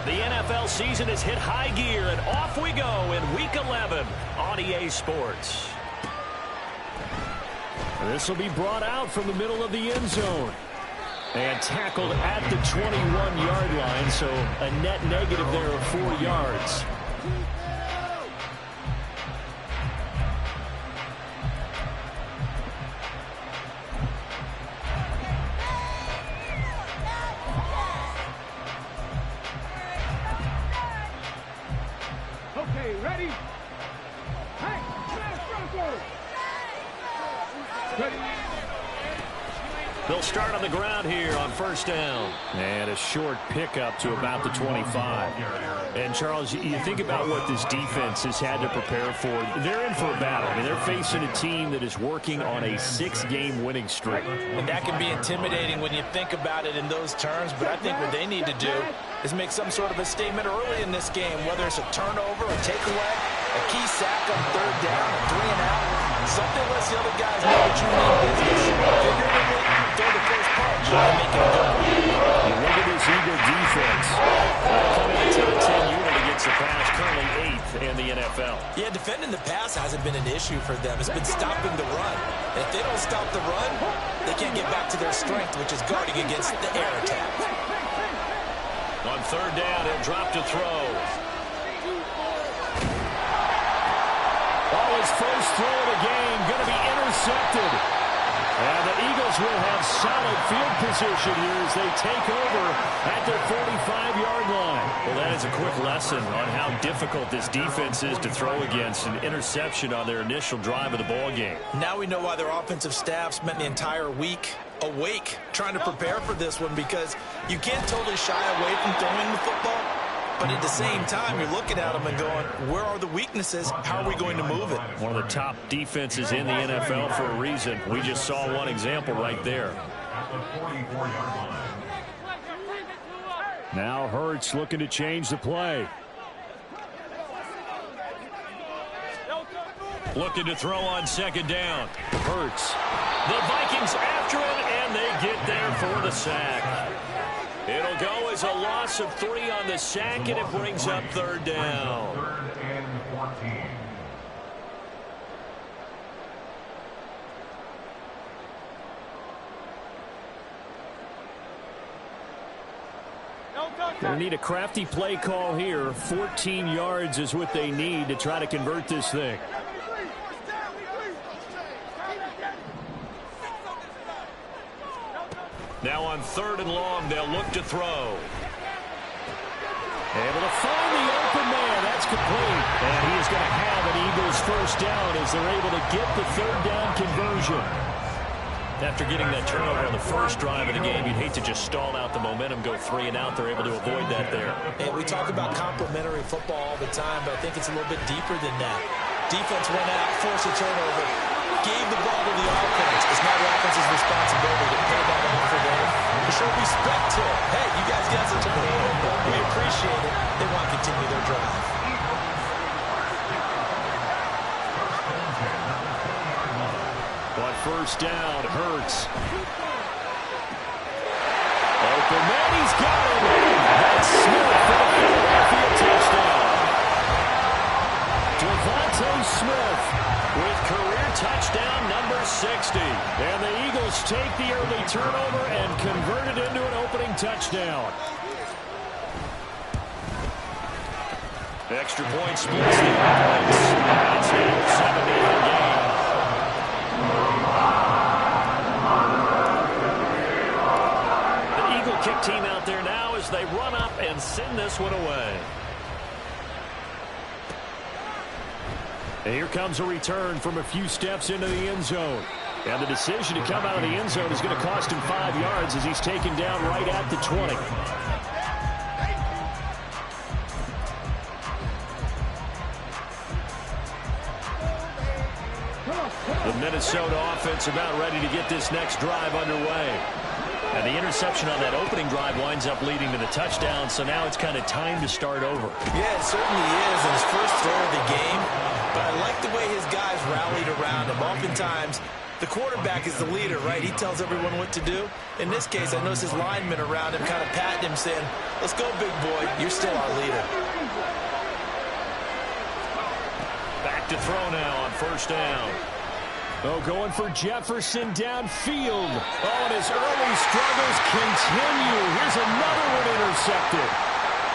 The NFL season has hit high gear, and off we go in Week 11 on EA Sports. This will be brought out from the middle of the end zone. And tackled at the 21-yard line, so a net negative there of 4 yards. Okay, ready? Hey, ready? They'll start on the ground here on first down. And a short pickup to about the 25. And, Charles, you think about what this defense has had to prepare for. They're in for a battle. I mean, they're facing a team that is working on a 6-game winning streak. And that can be intimidating when you think about it in those terms. But I think what they need to do is make some sort of a statement early in this game, whether it's a turnover, a takeaway, a key sack on third down, a 3-and-out. Something lets the other guys know that you mean business. Figuratively, throw the first punch and make it go. You look at this Eagle defense. Coming into the 10 unit against the pass, currently 8th in the NFL. Yeah, defending the pass hasn't been an issue for them. It's been stopping the run. And if they don't stop the run, they can't get back to their strength, which is guarding against the air attack. On third down, he'll drop to throw. His first throw of the game going to be intercepted. And the Eagles will have solid field position here as they take over at their 45-yard line. Well, that is a quick lesson on how difficult this defense is to throw against. An interception on their initial drive of the ball game. Now we know why their offensive staff spent the entire week awake trying to prepare for this one, because you can't totally shy away from throwing the football. But at the same time, you're looking at them and going, where are the weaknesses? How are we going to move it? One of the top defenses in the NFL for a reason. We just saw one example right there. Now Hurts looking to change the play. Looking to throw on second down. Hurts. The Vikings after him, and they get there for the sack. It'll go as a loss of 3 on the sack, and it brings up third down. 3rd and 14. They need a crafty play call here. 14 yards is what they need to try to convert this thing. Now on 3rd and long, they'll look to throw. Able to find the open man. That's complete. And he is going to have an Eagles first down as they're able to get the third down conversion. After getting that turnover on the first drive of the game, you'd hate to just stall out the momentum, go 3 and out. They're able to avoid that there. And we talk about complementary football all the time, but I think it's a little bit deeper than that. Defense went out, forced a turnover, gave the ball to the offense. It's now the offense's responsibility to pay that off for them. To show respect to it. Hey, you guys got such a lead. We appreciate it. They want to continue their drive. But first down, Hurts. Open man, he's got him. That's Smith for the Philadelphia touchdown. Devontae Smith with career touchdown number 60. And the Eagles take the early turnover and convert it into an opening touchdown. Extra point splits the offense. It's a 7-8 game. The Eagle kick team out there now as they run up and send this one away. And here comes a return from a few steps into the end zone. And the decision to come out of the end zone is going to cost him 5 yards as he's taken down right at the 20. The Minnesota offense about ready to get this next drive underway. And the interception on that opening drive winds up leading to the touchdown, so now it's kind of time to start over. Yeah, it certainly is, in his first throw of the game. But I like the way his guys rallied around him. Oftentimes, The quarterback is the leader, right? He tells everyone what to do. In this case, I notice his linemen around him kind of patting him, saying, let's go, big boy. You're still our leader. Back to throw now on first down. Oh, going for Jefferson downfield. Oh, and his early struggles continue. Here's another one intercepted.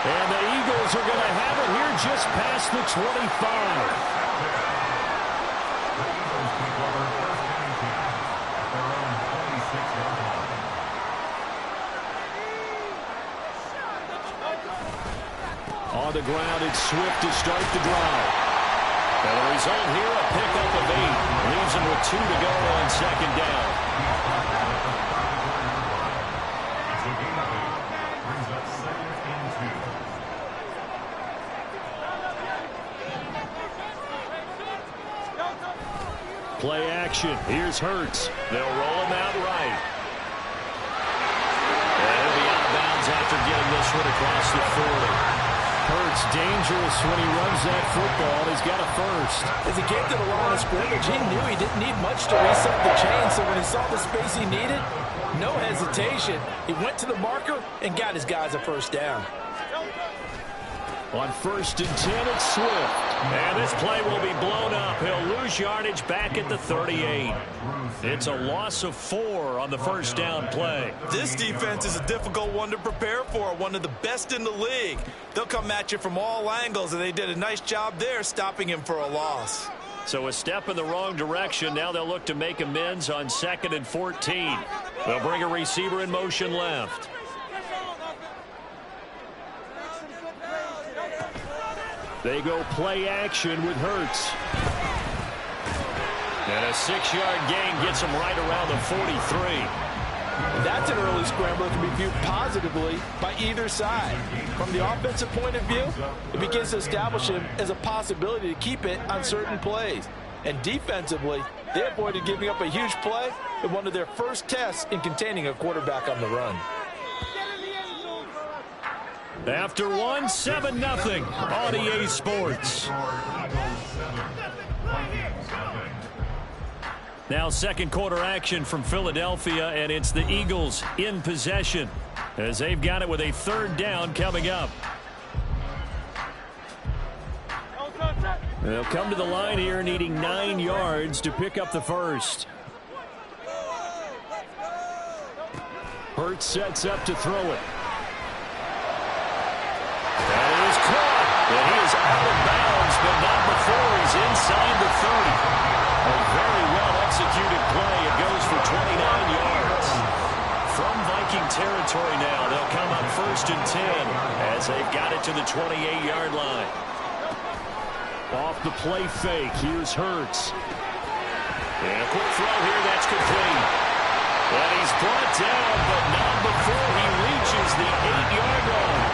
And the Eagles are going to have it here just past the 25. On the ground, it's Swift to start the drive. And the result here, a pickup of 8. Leaves him with 2 to go on second down. Play action. Here's Hurts. They'll roll him out right. And he'll be out of bounds after getting this one across the 40. Hurts dangerous when he runs that football. He's got a first. As he came to the line of scrimmage, he knew he didn't need much to reset the chain, so when he saw the space he needed, no hesitation. He went to the marker and got his guys a first down. On first and 10, it's Swift. And this play will be blown up. He'll lose yardage back at the 38. It's a loss of 4 on the first down play. This defense is a difficult one to prepare for, one of the best in the league. They'll come at you from all angles, and they did a nice job there stopping him for a loss. So a step in the wrong direction. Now they'll look to make amends on 2nd and 14. They'll bring a receiver in motion left. They go play action with Hurts. And a 6-yard gain gets him right around the 43. That's an early scrambler that can be viewed positively by either side. From the offensive point of view, it begins to establish him as a possibility to keep it on certain plays. And defensively, they avoided giving up a huge play in one of their first tests in containing a quarterback on the run. After 7-0 on EA Sports. Now second quarter action from Philadelphia, and it's the Eagles in possession as they've got it with a 3rd down coming up. They'll come to the line here needing 9 yards to pick up the first. Hurts sets up to throw it. That is caught. And he is out of bounds, but not before he's inside the 30. A very well-executed play. It goes for 29 yards. From Viking territory now, they'll come up 1st and 10 as they've got it to the 28-yard line. Off the play fake, here's Hurts. And a quick throw here, that's complete. And he's brought down, but not before he reaches the 8-yard line.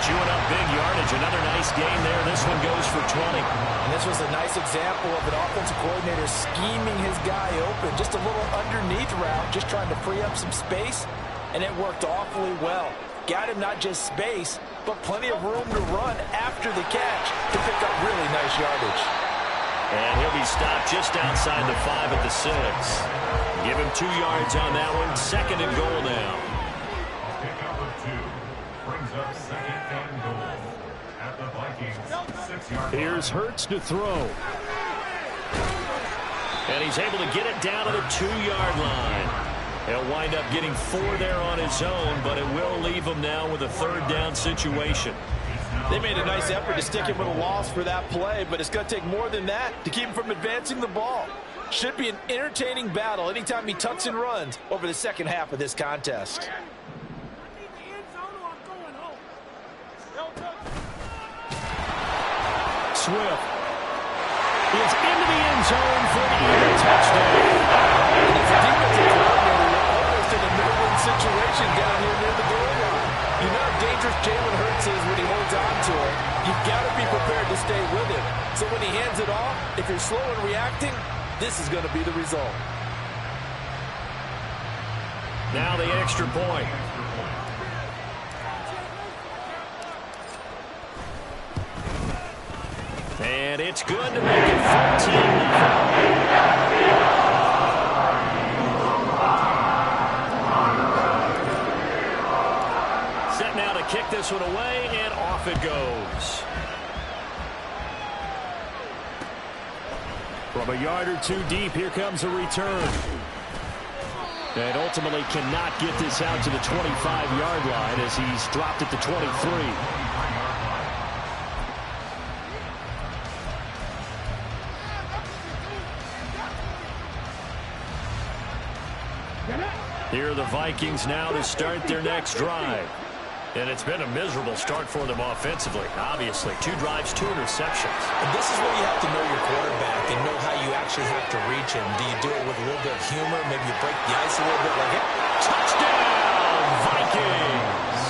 Chewing up big yardage. Another nice gain there. This one goes for 20. And this was a nice example of an offensive coordinator scheming his guy open. Just a little underneath route, just trying to free up some space, and it worked awfully well. Got him not just space, but plenty of room to run after the catch to pick up really nice yardage. And he'll be stopped just outside the 5 at the 6. Give him 2 yards on that one. 2nd and goal now. Pickup of 2 brings up 2nd and goal at the Vikings 6-yard line. Here's Hurts to throw. And he's able to get it down to the 2-yard line. He'll wind up getting 4 there on his own, but it will leave him now with a 3rd down situation. They made a nice effort to stick him with a loss for that play, but it's going to take more than that to keep him from advancing the ball. Should be an entertaining battle anytime he tucks and runs over the second half of this contest. Swift is into the end zone for the Eagle touchdown. And it's a defensive coordinator almost in a no-win situation down here near the goal line. You know how dangerous Jalen Hurts is when he holds on to it. You've got to be prepared to stay with him. So when he hands it off, if you're slow in reacting, this is going to be the result. Now the extra point. And it's good to make it 14. kick this one away, and off it goes. From a yard or two deep, here comes a return. And ultimately cannot get this out to the 25-yard line as he's dropped at the 23. Here are the Vikings now to start their next drive. And it's been a miserable start for them offensively. Obviously, 2 drives, 2 interceptions. And this is where you have to know your quarterback and know how you actually have to reach him. Do you do it with a little bit of humor? Maybe you break the ice a little bit like it. Touchdown, Vikings!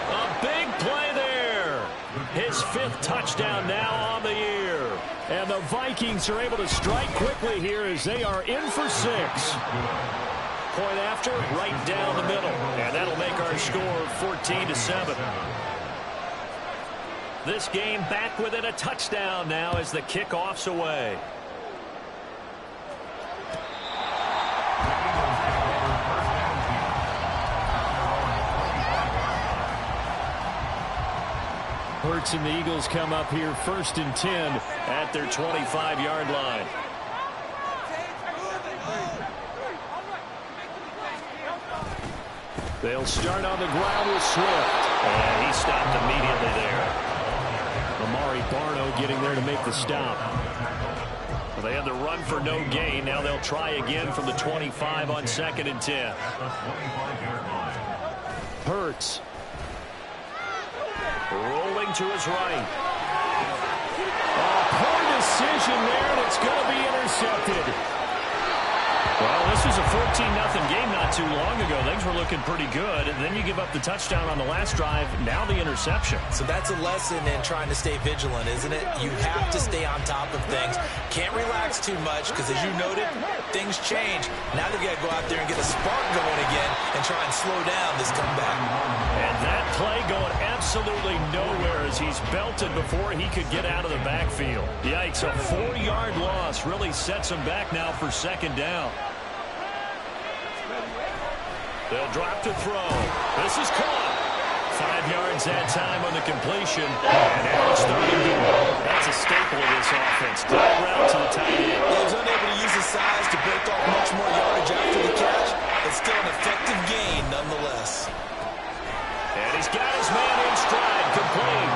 A big play there. His 5th touchdown now on the year. And the Vikings are able to strike quickly here as they are in for 6. Point after, right down the middle. And that'll make our score 14-7. This game back within a touchdown now as the kickoff's away. Hurts and the Eagles come up here 1st and 10 at their 25-yard line. They'll start on the ground with Swift. And he stopped immediately there. Amari Barno getting there to make the stop. Well, they had the run for no gain. Now they'll try again from the 25 on 2nd and 10. Hurts. Rolling to his right. Poor decision there, and it's going to be intercepted. Well, this was a 14-0 game not too long ago. Things were looking pretty good. And then you give up the touchdown on the last drive. Now the interception. So that's a lesson in trying to stay vigilant, isn't it? You have to stay on top of things. Can't relax too much because, as you noted, things change. Now they've got to go out there and get a spark going again and try and slow down this comeback. And that play going absolutely nowhere as he's belted before he could get out of the backfield. Yikes, a 4-yard loss really sets him back now for 2nd down. They'll drop to throw. This is caught. 5 yards that time on the completion. And now it's 3rd and goal. That's a staple of this offense. Dive route to the tight end. He was unable to use his size to break off much more yardage after the catch. It's still an effective gain nonetheless. And he's got his man in stride. Complete.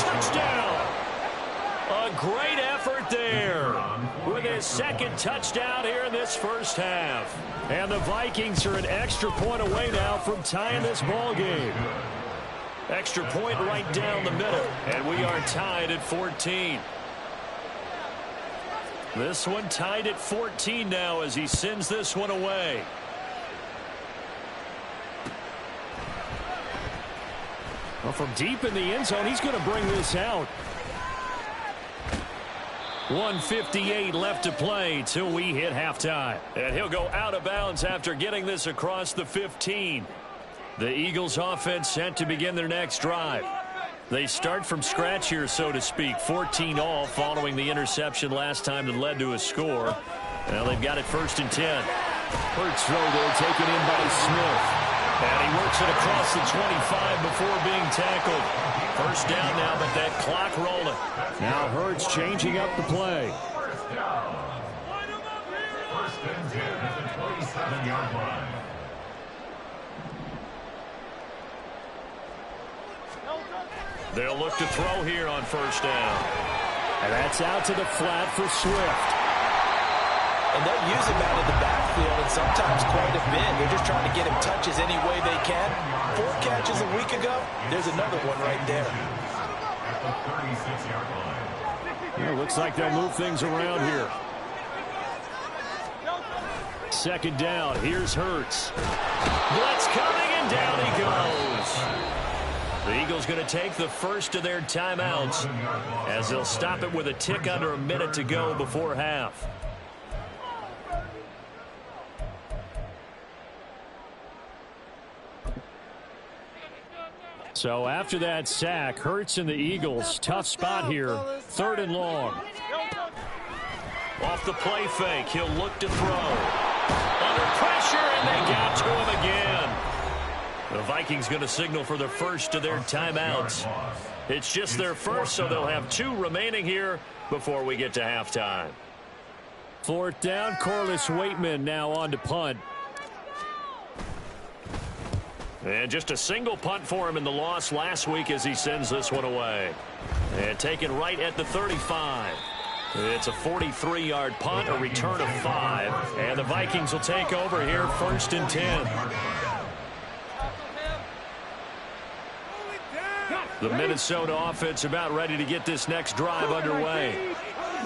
Touchdown. A great effort there with his 2nd touchdown here in this first half. And the Vikings are an extra point away now from tying this ball game. Extra point right down the middle. And we are tied at 14. This one tied at 14 now as he sends this one away. Well, from deep in the end zone, he's going to bring this out. 1:58 left to play till we hit halftime. And he'll go out of bounds after getting this across the 15. The Eagles offense set to begin their next drive. They start from scratch here, so to speak. 14 all following the interception last time that led to a score. Well, they've got it 1st and 10. Hurts throw there taken in by Smith. And he works it across the 25 before being tackled. 1st down now, but that clock rolling. Now Hurts changing up the play. 1st down. 1st and 10 at the 27-yard line. They'll look to throw here on 1st down. And that's out to the flat for Swift. And they'll use him out of the backfield and sometimes quite a bit. They're just trying to get him touches any way they can. 4 catches a week ago. There's another one right there. At the 36-yard line. Yeah, looks like they'll move things around here. 2nd down. Here's Hurts. Blitz coming, and down he goes. The Eagles going to take the first of their timeouts as they'll stop it with a tick under a minute to go before half. So after that sack, Hurts and the Eagles, tough spot here, 3rd and long. Off the play fake, he'll look to throw. Under pressure, and they got to him again. The Vikings going to signal for the first of their timeouts. It's just their first, so they'll have 2 remaining here before we get to halftime. 4th down, Corliss Waitman now on to punt. And just a single punt for him in the loss last week as he sends this one away. And taken right at the 35. It's a 43-yard punt, a return of 5. And the Vikings will take over here 1st and 10. The Minnesota offense about ready to get this next drive underway.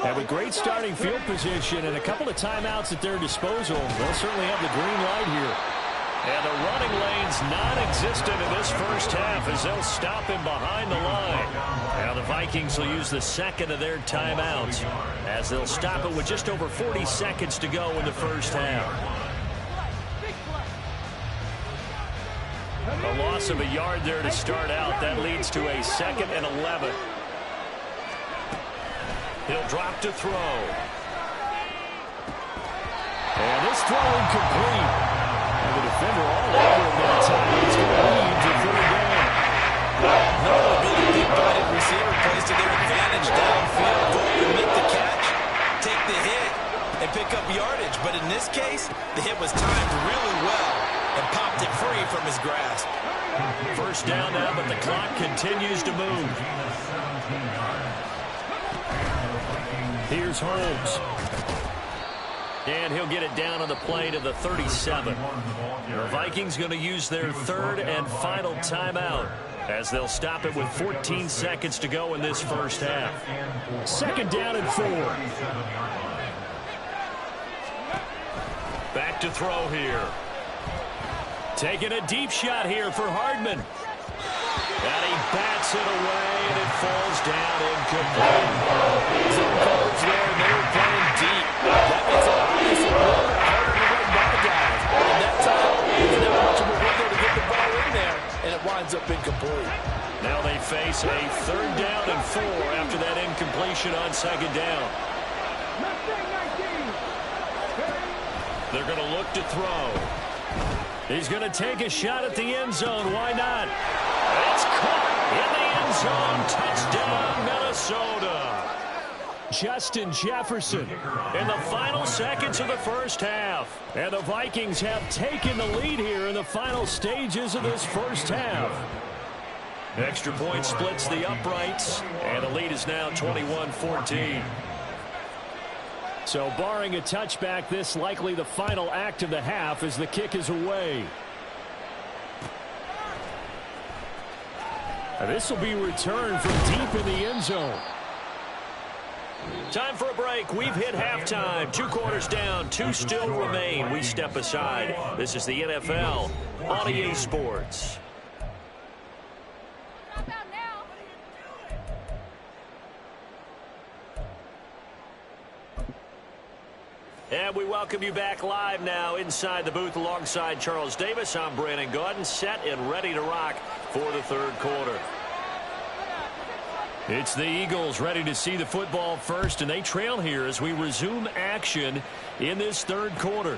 And with great starting field position and a couple of timeouts at their disposal, they'll certainly have the green light here. And the running lane's non-existent in this first half as they'll stop him behind the line. Now the Vikings will use the second of their timeouts as they'll stop it with just over 40 seconds to go in the first half. A loss of a yard there to start out. That leads to a 2nd and 11. He'll drop to throw. And this throw incomplete. And the defender all over him that time. It's going to lead to 3rd down. No, really big-bodied receiver plays to their advantage downfield. Go commit the catch, take the hit, and pick up yardage. But in this case, the hit was timed really well and popped it free from his grasp. First down now, but the clock continues to move. Here's Holmes. And he'll get it down on the play to the 37. The Vikings going to use their 3rd and final timeout as they'll stop it with 14 seconds to go in this first half. 2nd down and 4. Back to throw here. Taking a deep shot here for Hardman. And he bats it away, and it falls down incomplete. Zone coverage there, and they were playing deep. That makes it obviously harder to run by guys. And that time, he didn't have much of a window to get the ball in there, and it winds up incomplete. Now they face a 3rd down and 4 after that incompletion on 2nd down. They're going to look to throw. He's going to take a shot at the end zone. Why not? It's caught in the end zone. Touchdown, Minnesota. Justin Jefferson In the final seconds of the first half. and the Vikings have taken the lead here in the final stages of this first half. Extra point splits the uprights, and the lead is now 21-14. So barring a touchback, this likely the final act of the half as the kick is away. This will be returned from deep in the end zone. Time for a break. We've hit halftime. 2 quarters down, 2 still remain. We step aside. This is the NFL on EA Sports. And we welcome you back live now inside the booth alongside Charles Davis. I'm Brandon Gaudin, set and ready to rock for the 3rd quarter. It's the Eagles ready to see the football first, and they trail here as we resume action in this 3rd quarter.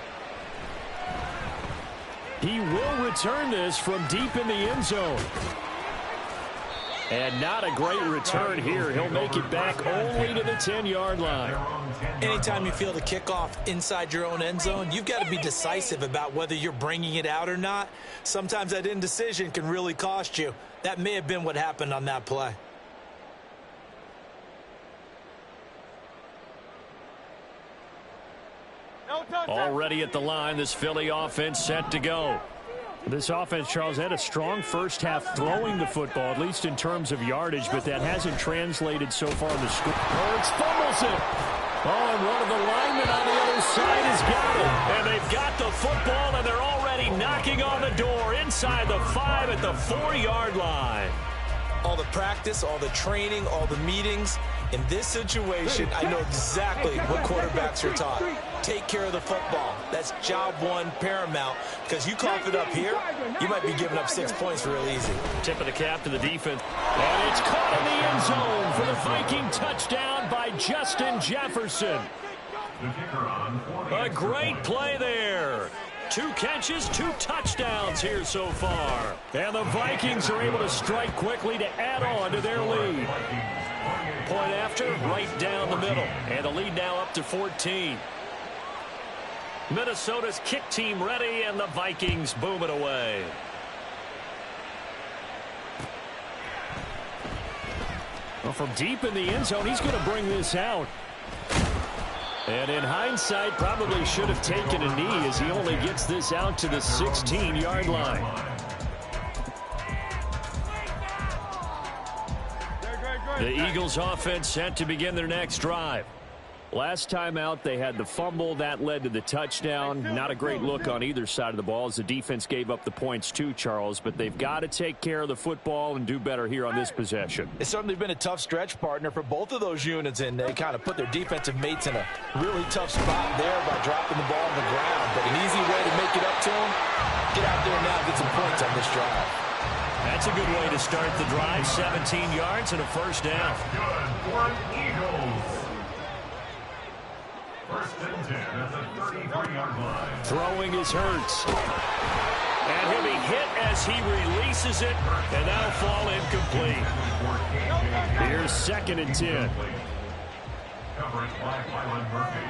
He will return this from deep in the end zone. And not a great return here. He'll make it back only to the 10-yard line. Anytime you feel the kickoff inside your own end zone, you've got to be decisive about whether you're bringing it out or not. Sometimes that indecision can really cost you. That may have been what happened on that play. Already at the line, this Philly offense set to go. This offense, Charles, had a strong first half throwing the football, at least in terms of yardage, but that hasn't translated so far in the score. Hurts fumbles it. Oh, and one of the linemen on the other side has got it. And they've got the football, and they're already knocking on the door inside the 5 at the 4-yard line. All the practice, all the training, all the meetings. In this situation, I know exactly what quarterbacks are taught. Take care of the football. That's job one, paramount. Because you cough it up here, you might be giving up 6 points real easy. Tip of the cap to the defense. And it's caught in the end zone for the Viking touchdown by Justin Jefferson. A great play there. 2 catches, 2 touchdowns here so far. And the Vikings are able to strike quickly to add on to their lead. Point after, right down the middle. And the lead now up to 14. Minnesota's kick team ready, and the Vikings boom it away. Well, from deep in the end zone, he's going to bring this out. And in hindsight, probably should have taken a knee as he only gets this out to the 16-yard line. The Eagles offense set to begin their next drive. Last time out, they had the fumble. That led to the touchdown. Not a great look on either side of the ball as the defense gave up the points too, Charles. But they've got to take care of the football and do better here on this possession. It's certainly been a tough stretch, partner, for both of those units, and they kind of put their defensive mates in a really tough spot there by dropping the ball on the ground. But an easy way to make it up to them, get out there now and get some points on this drive. That's a good way to start the drive. 17 yards and a first down. Good for Eagles. First and 10 at the 33-yard line. Throwing is Hurts. And he'll be hit as he releases it, and that'll fall incomplete. Here's 2nd and 10. Coverage by Kylan Murphy.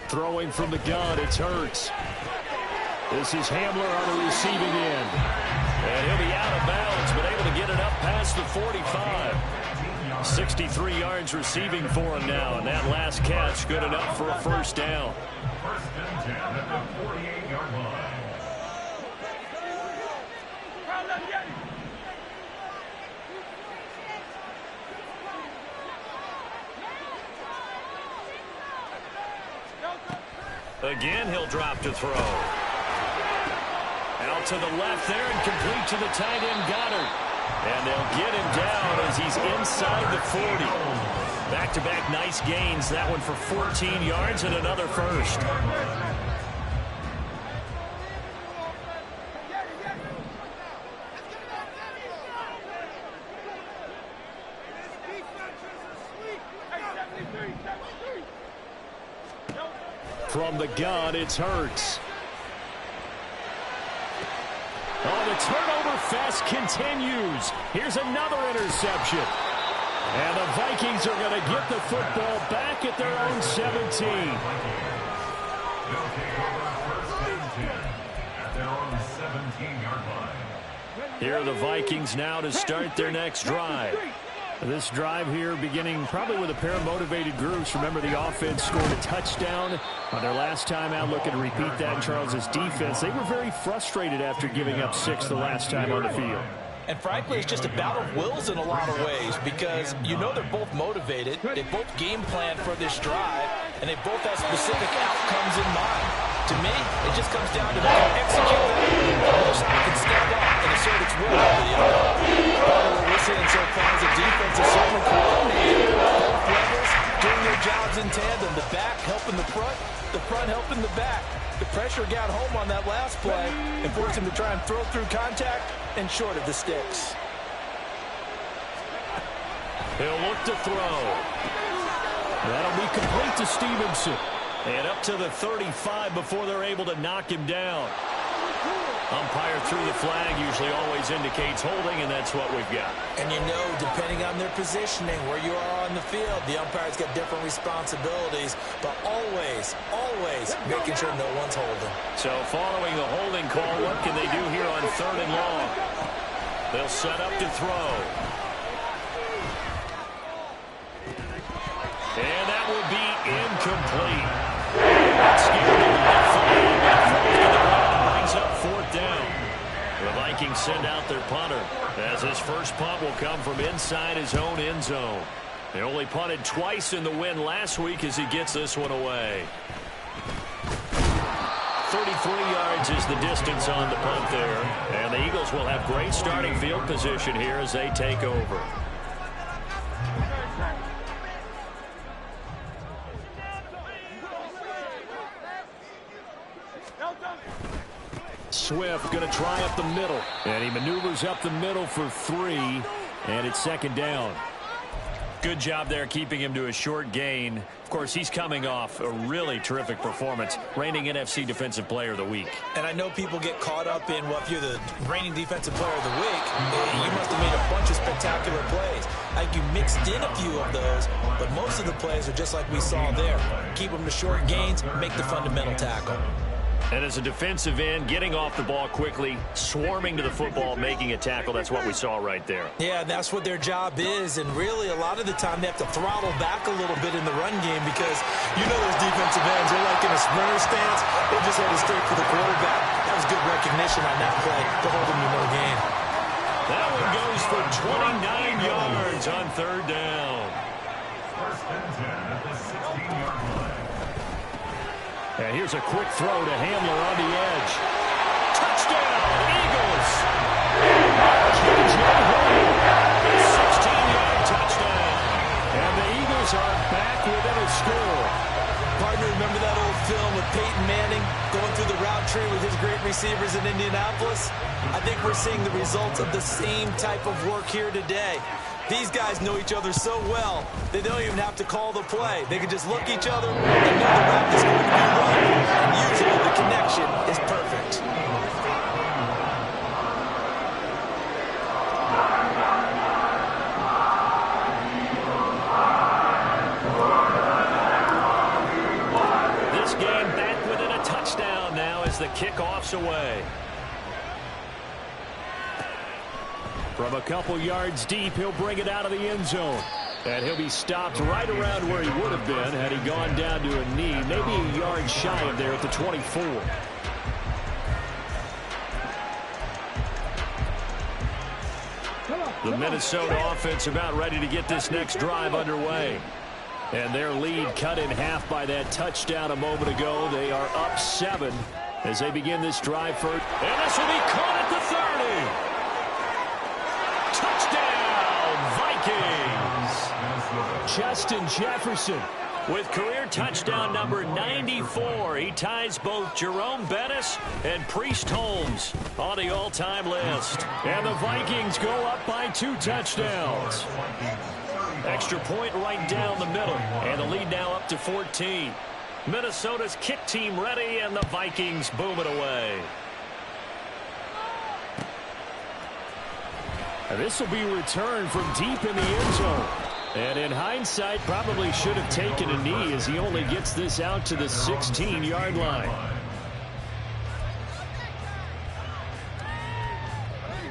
Throwing from the gun, it's Hurts. This is Hamler on the receiving end. And he'll be out of bounds, but able to get it up past the 45. 63 yards receiving for him now, and that last catch good enough for a first down. First and 10 at the 48-yard line. Again, he'll drop to throw. Out to the left there and complete to the tight end Goddard. And they'll get him down as he's inside the 40. Back-to-back nice gains. That one for 14 yards and another first. From the gun, it's Hurts. Oh, the turnover fest continues. Here's another interception. And the Vikings are going to get the football back at their own 17. They'll take over first and 10 at their own 17-yard line. Here are the Vikings now to start their next drive. This drive here beginning probably with a pair of motivated groups. Remember, the offense scored a touchdown on their last time out. Looking to repeat that in Charles's defense. They were very frustrated after giving up 6 the last time on the field. And frankly, it's just a battle of wills in a lot of ways because you know they're both motivated. They both game plan for this drive, and they both have specific outcomes in mind. To me, it just comes down to them execute that. One side can stand up and assert its will over the other. But what we're seeing so far is the defense is certainly coordinated. Both levels doing their jobs in tandem. The back helping the front helping the back. The pressure got home on that last play and forced him to try and throw through contact and short of the sticks. He'll look to throw. That'll be complete to Stevenson. And up to the 35 before they're able to knock him down. Umpire threw the flag, usually always indicates holding, and that's what we've got. And you know, depending on their positioning, where you are on the field, the umpire's got different responsibilities, but always making sure no one's holding. So following the holding call, what can they do here on 3rd and long? They'll set up to throw. And that will be incomplete. That's scared him by the flag. Brings up 4th down. The Vikings send out their punter as his first punt will come from inside his own end zone. They only punted twice in the win last week as he gets this one away. 33 yards is the distance on the punt there. And the Eagles will have great starting field position here as they take over. Swift going to try up the middle. And he maneuvers up the middle for 3. And it's 2nd down. Good job there keeping him to a short gain. Of course, he's coming off a really terrific performance, reigning NFC Defensive Player of the Week. And I know people get caught up in, well, if you're the reigning Defensive Player of the Week, you must have made a bunch of spectacular plays. I think you mixed in a few of those, but most of the plays are just like we saw there. Keep them to short gains, make the fundamental tackle. And as a defensive end, getting off the ball quickly, swarming to the football, making a tackle, that's what we saw right there. Yeah, that's what their job is, and really a lot of the time they have to throttle back a little bit in the run game because you know those defensive ends, they're like in a sprinter stance. They just had to straight for the quarterback. That was good recognition on that play to hold them to no gain. That one goes for 29 yards on third down. First and 10 at the 16-yard line. And here's a quick throw to Hamler on the edge. Touchdown, Eagles! 16-yard touchdown. And the Eagles are back within a score. Partner, remember that old film with Peyton Manning going through the route tree with his great receivers in Indianapolis? I think we're seeing the results of the same type of work here today. These guys know each other so well, they don't even have to call the play. They can just look each other and know the route is going to be run. And usually the connection is perfect. This game back within a touchdown now as the kickoff's away. From a couple yards deep, he'll bring it out of the end zone. And he'll be stopped right around where he would have been had he gone down to a knee, maybe a yard shy of there at the 24. The Minnesota offense about ready to get this next drive underway. And their lead cut in half by that touchdown a moment ago. They are up 7 as they begin this drive first. And this will be caught at the 30. Touchdown, Vikings! Justin Jefferson with career touchdown number 94. He ties both Jerome Bettis and Priest Holmes on the all-time list. And the Vikings go up by 2 touchdowns. Extra point right down the middle. And the lead now up to 14. Minnesota's kick team ready, and the Vikings boom it away. And this will be returned from deep in the end zone. And in hindsight, probably should have taken a knee as he only gets this out to the 16-yard line.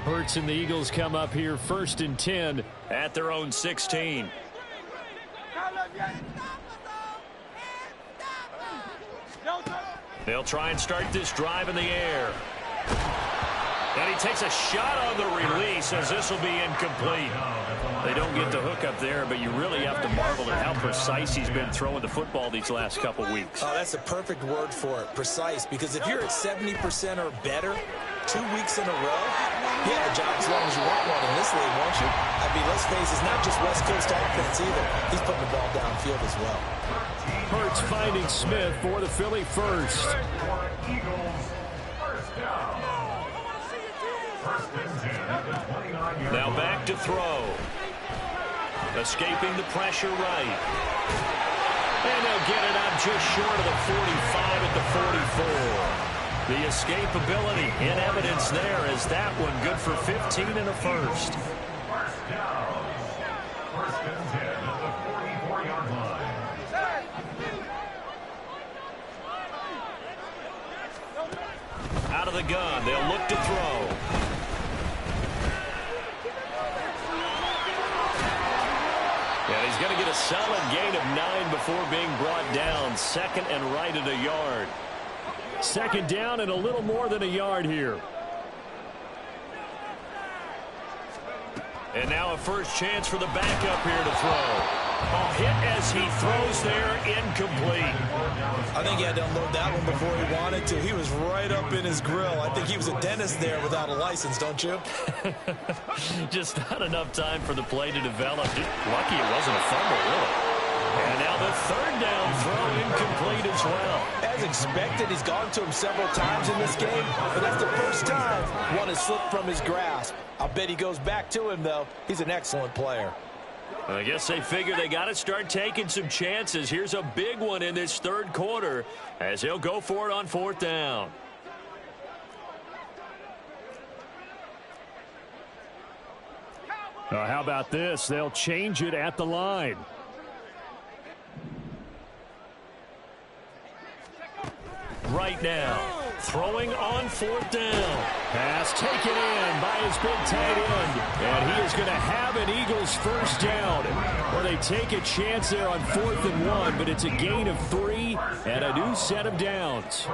Hurts and the Eagles come up here 1st and 10 at their own 16. They'll try and start this drive in the air. And he takes a shot on the release as this will be incomplete. They don't get the hook up there, but you really have to marvel at how precise he's been throwing the football these last couple weeks. Oh, that's a perfect word for it, precise, because if you're at 70% or better 2 weeks in a row, you have a job as long as you want one in this league, won't you? I mean, let's face it, it's not just West Coast offense either. He's putting the ball downfield as well. Hurts finding Smith for the Philly first. Now back to throw. Escaping the pressure right. And they'll get it out just short of the 45 at the 44. The escapability in evidence there as that one good for 15 and a first. First down. First and 10 at the 44-yard line. Out of the gun, they'll look to throw. And he's going to get a solid gain of 9 before being brought down. 2nd and right at a yard. 2nd down and a little more than a yard here. And now a first chance for the backup here to throw. A hit as he throws there, incomplete. I think he had to unload that one before he wanted to. He was right up in his grill. I think he was a dentist there without a license, don't you? Just not enough time for the play to develop. Lucky it wasn't a fumble, really. And now the 3rd down throw incomplete as well. As expected, he's gone to him several times in this game, but that's the first time one has slipped from his grasp. I'll bet he goes back to him, though. He's an excellent player. I guess they figure they got to start taking some chances. Here's a big one in this third quarter as he'll go for it on 4th down. How about this? They'll change it at the line. Right now, throwing on 4th down. Pass taken in by his big tight end. And he is going to have an Eagles first down. Well, they take a chance there on 4th and 1, but it's a gain of 3 and a new set of downs.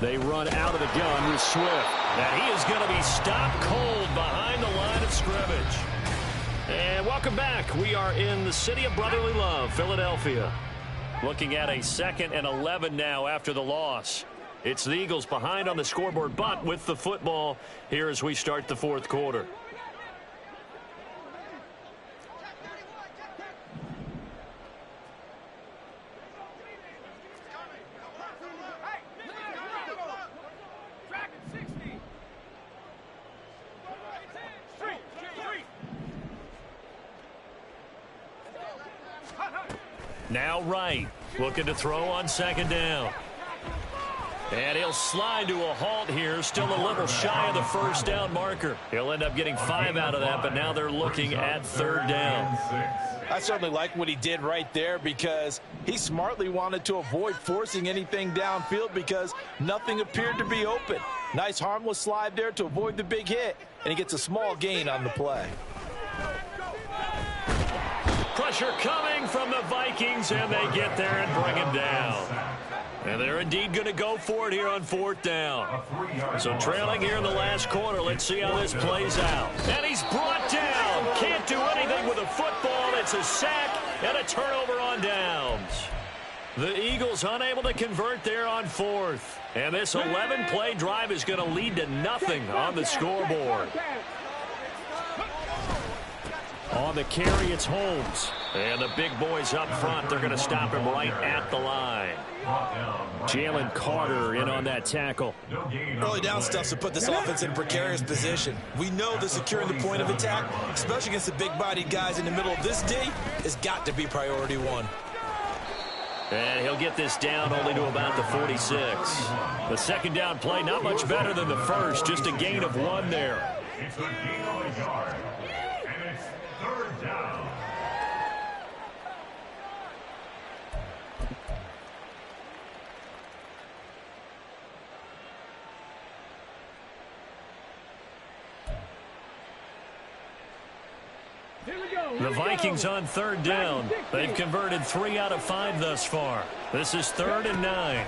They run out of the gun with Swift. And he is going to be stopped cold behind the line of scrimmage. And welcome back. We are in the city of brotherly love, Philadelphia. Looking at a 2nd and 11 now after the loss. It's the Eagles behind on the scoreboard, but with the football here as we start the 4th quarter. Now Wright looking to throw on 2nd down. And he'll slide to a halt here, still a little shy of the first down marker. He'll end up getting 5 out of that, but now they're looking at 3rd down. I certainly like what he did right there because he smartly wanted to avoid forcing anything downfield because nothing appeared to be open. Nice harmless slide there to avoid the big hit, and he gets a small gain on the play. Pressure coming from the Vikings, and they get there and bring him down. And they're indeed going to go for it here on 4th down. So trailing here in the last quarter, let's see how this plays out. And he's brought down. Can't do anything with a football. It's a sack and a turnover on downs. The Eagles unable to convert there on 4th. And this 11-play drive is going to lead to nothing on the scoreboard. On the carry, it's Holmes. And the big boys up front, they're going to stop him right at the line. Jalen Carter in on that tackle. Early down stuff to put this offense in a precarious position. We know that securing the point of attack, especially against the big-bodied guys in the middle of this D, has got to be priority 1. And he'll get this down only to about the 46. The 2nd down play, not much better than the first, just a gain of 1 there. It's a gain of a yard. And it's 3rd down. The Vikings on 3rd down. They've converted 3 out of 5 thus far. This is 3rd and 9.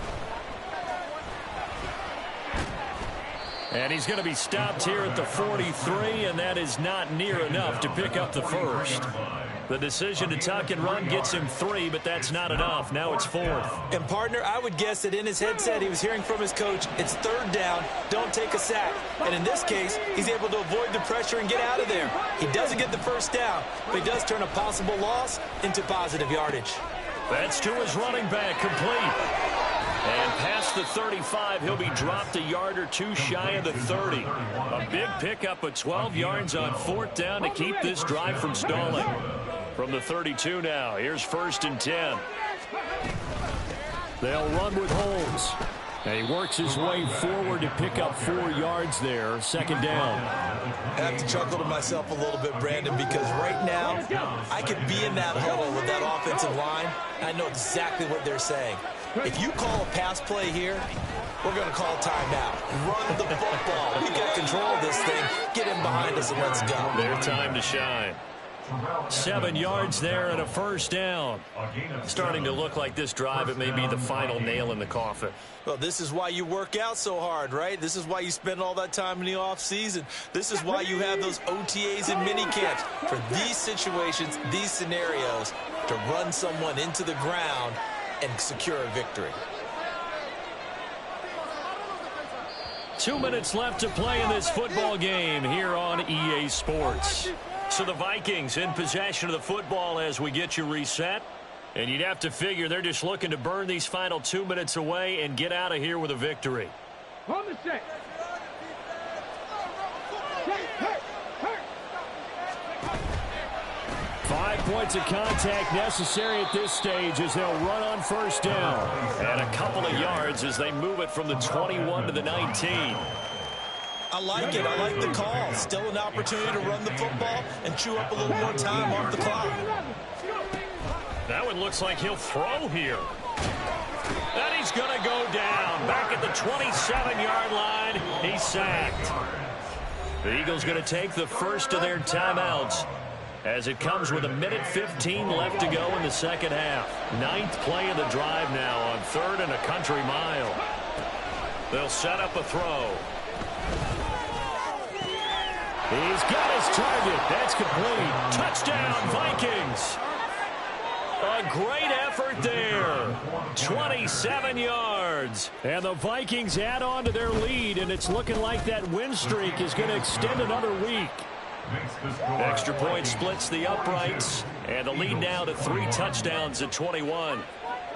And he's going to be stopped here at the 43, and that is not near enough to pick up the first. The decision to tuck and run gets him 3, but that's not enough. Now it's 4th. And, partner, I would guess that in his headset he was hearing from his coach, it's 3rd down, don't take a sack. And in this case, he's able to avoid the pressure and get out of there. He doesn't get the first down, but he does turn a possible loss into positive yardage. That's to his running back, complete. And past the 35, he'll be dropped a yard or 2 shy of the 30. A big pickup of 12 yards on 4th down to keep this drive from stalling. From the 32 now, here's 1st and 10. They'll run with Holmes. And he works his way forward to pick up 4 yards there, 2nd down. I have to chuckle to myself a little bit, Brandon, because right now I could be in that huddle with that offensive line. I know exactly what they're saying. If you call a pass play here, we're going to call timeout. Run the football. We got control of this thing. Get him behind us and let's go. Their time to shine. 7 yards there and a 1st down. Starting to look like this drive, it may be the final nail in the coffin. Well, this is why you work out so hard, right? This is why you spend all that time in the offseason. This is why you have those OTAs and mini camps. For these situations, these scenarios, to run someone into the ground and secure a victory. 2 minutes left to play in this football game here on EA Sports. So the Vikings in possession of the football as we get you reset. And you'd have to figure they're just looking to burn these final 2 minutes away and get out of here with a victory. On the set. points of contact necessary at this stage as they'll run on first down. And a couple of yards as they move it from the 21 to the 19. I like it. I like the call. Still an opportunity to run the football and chew up a little more time off the clock. That one looks like he'll throw here. And he's going to go down. Back at the 27-yard line. He's sacked. The Eagles going to take the first of their timeouts as it comes with 1:15 left to go in the second half. 9th play of the drive now on 3rd and a country mile. They'll set up a throw. He's got his target. That's complete. Touchdown, Vikings. A great effort there. 27 yards. And the Vikings add on to their lead, and it's looking like that win streak is going to extend another week. Extra point splits the uprights, and the lead now to 3 touchdowns at 21.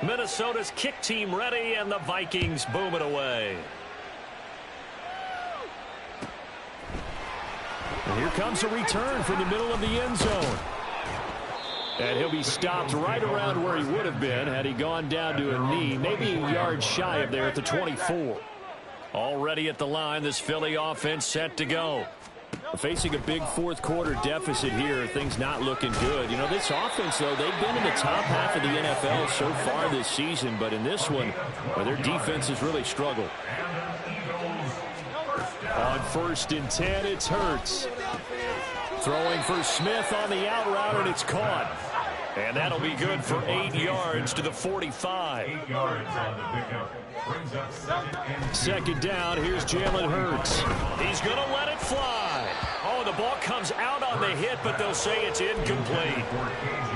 Minnesota's kick team ready, and the Vikings boom it away. And here comes a return from the middle of the end zone. And he'll be stopped right around where he would have been had he gone down to a knee, maybe a yard shy of there at the 24. Already at the line, this Philly offense set to go. Facing a big fourth quarter deficit here, things not looking good. You know, this offense, though, they've been in the top half of the NFL so far this season, but in this one, well, their defense has really struggled. On 1st and 10, it's Hurts. Throwing for Smith on the out route, and it's caught. And that'll be good for 8 yards to the 45. 8 yards on the pickup. Brings up second down. Here's Jalen Hurts. He's going to let it fly. Oh, the ball comes out on the hit, but they'll say it's incomplete.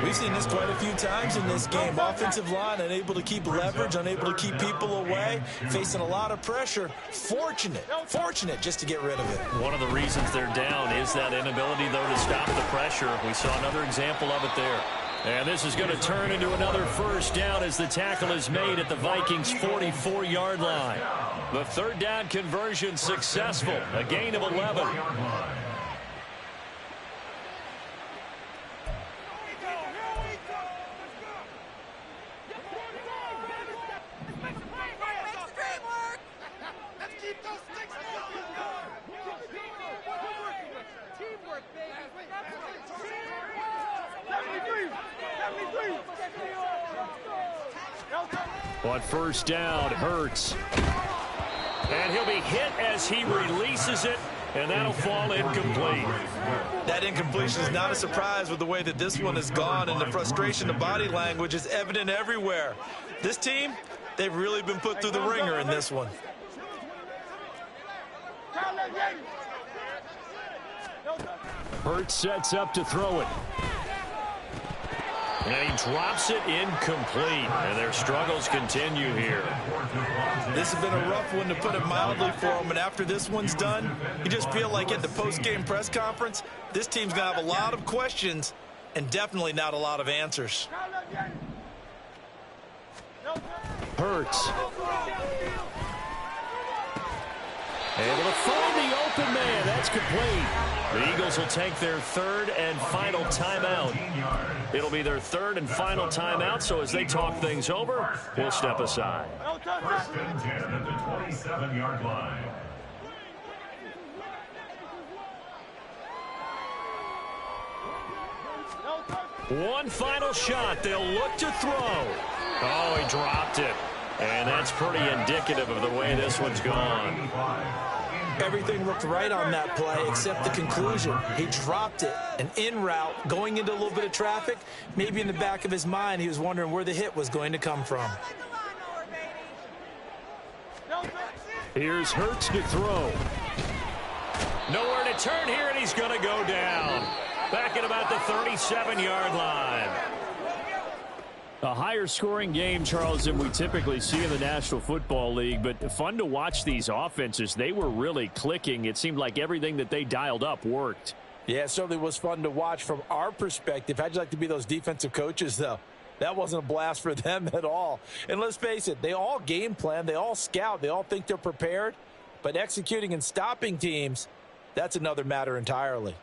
We've seen this quite a few times in this game. Offensive line unable to keep leverage, unable to keep people away, facing a lot of pressure. Fortunate just to get rid of it. One of the reasons they're down is that inability, though, to stop the pressure. We saw another example of it there. And this is going to turn into another first down as the tackle is made at the Vikings' 44-yard line. The 3rd down conversion successful, a gain of 11. On first down, Hurts. And he'll be hit as he releases it, and that'll fall incomplete. That incompletion is not a surprise with the way that this one has gone, and the frustration, the body language is evident everywhere. This team, they've really been put through the ringer in this one. Hurts sets up to throw it. And he drops it incomplete. And their struggles continue here. This has been a rough one, to put it mildly, for him. And after this one's done, you just feel like at the post-game press conference, this team's going to have a lot of questions and definitely not a lot of answers. Hurts. Able to find the open man. That's complete. The Eagles will take their 3rd and final timeout. It'll be their 3rd and final timeout, so as they talk things over, we'll step aside. 1st and 10 at the 27-yard line. One final shot. They'll look to throw. Oh, he dropped it. And that's pretty indicative of the way this one's gone. Everything looked right on that play except the conclusion. He dropped it, an in route, going into a little bit of traffic. Maybe in the back of his mind, he was wondering where the hit was going to come from. Here's Hurts to throw. Nowhere to turn here, and he's going to go down. Back at about the 37-yard line. A higher scoring game, Charles, than we typically see in the National Football League, but fun to watch these offenses. They were really clicking. It seemed like everything that they dialed up worked. Yeah, it certainly was fun to watch from our perspective. How'd you like to be those defensive coaches, though? That wasn't a blast for them at all. And let's face it, they all game plan, they all scout, they all think they're prepared, but executing and stopping teams, that's another matter entirely.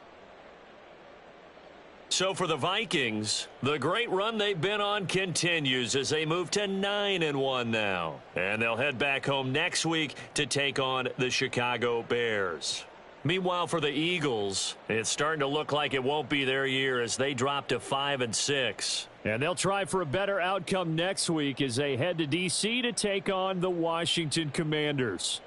So for the Vikings, the great run they've been on continues as they move to 9-1 now. And they'll head back home next week to take on the Chicago Bears. Meanwhile, for the Eagles, it's starting to look like it won't be their year as they drop to 5-6. And they'll try for a better outcome next week as they head to D.C. to take on the Washington Commanders.